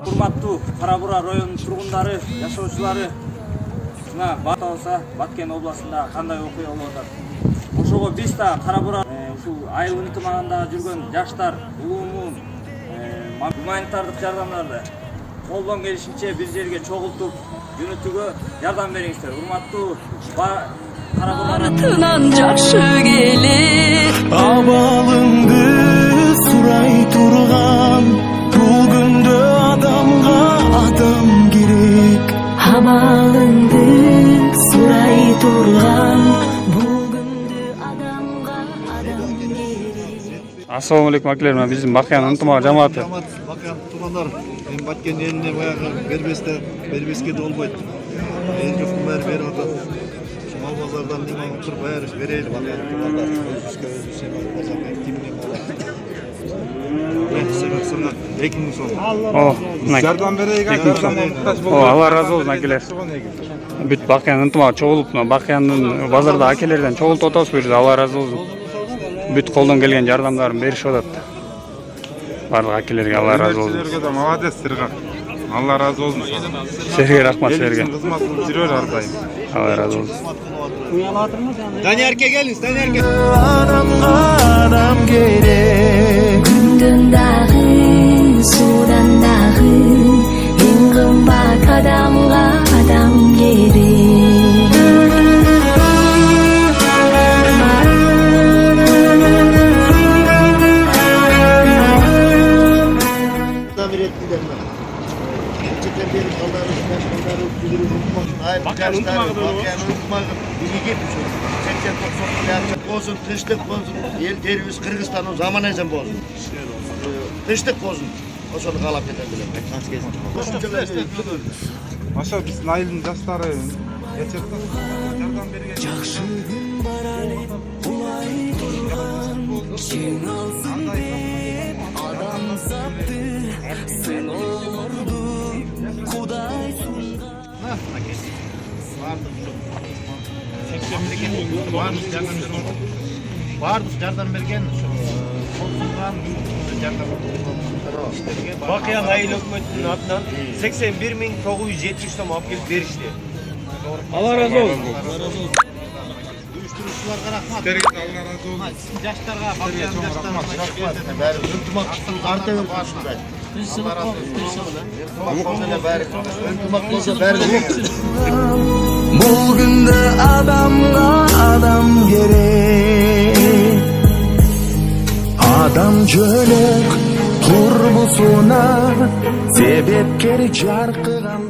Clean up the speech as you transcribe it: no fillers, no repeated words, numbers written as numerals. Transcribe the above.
Урматтуу Кара-Бура районунун тургундары, жашоочулары, жана Баталса, Баткен областында кандай окуя болуп атат? Ошого биз да Кара-Бура ушул айыл ынтымагында жүргөн жаштар, улуумун гуманитардык жардамдарды колдон келишинче бир жерге чогултуп, жөнөтүүгө жардам бериңиздер. Урматтуу Кара-Бураны жакшы келет. Абалыңды сурай турган бул күндө адамга адам керек. Абалыңды сурай турган бул күндө адамга адам керек. Ассаламу алейкум акелер, биздин Бакыян ынтымак жамааты. Бакыян туугандар, мен Баткен элине баягы бербеске да болбойт. Эл жуктун баары берип атат. Мал базардан неме отуруп баары берели Бакыян туугандар. Өзүбүзгө базарда кимдин болот. Сырга 2000 сом. Жардам берейик. Алла разы болсун акелер. Бүт Бакыян ынтымак чогулуп, Бакыяндын базарда акелерден чогултуп атабыз бир. Алла разы болсун. Бүт колдон келген жардамдарын беришип атат. Барлык акелерге Алла разы болсун. Силерге да молодец, Сырга. Алла разы болсун. Силерге рахмат, силерге. Кызмат кылып жүрөр ар дайым. Алла разы болсун. Даниярке келиңиз, Даниярке. Адамга адам керек. Күндөн дагы, судан дагы, эң кымбат адамга адам керек. Bakıyan unutmağı bilgi düşün. 80-90 olsun, kışlık olsun, el terimiz Kırgızistan'ın zaman ezen olsun. Kışlık olsun, o sonra kalap edendiler. Aşağı biz Nail'in жаштары geçerken yardım bergen. Жакшы күн бар эле, улай турган, кең алсын деп адам затты, сыноорду Кудай сунган. Bardıq yardım bergen, olsungan yardım. Бакыян айыл өкмөтүнүн атынан 81.970 сом алып келип беришти. Алла разы болсун. Uyuşturucularga rahmat. Sizlerge de Allah razı olsun. Sizin жаштарга, Бакыян жаштарына rahmat. Бәрі ынтымақтың артабен қашындай. Allah razı olsun. Ынтымақ болса бәрі Бул күндө адамга адам керек. Адам жөнөк турбусуна себепкер жаркыган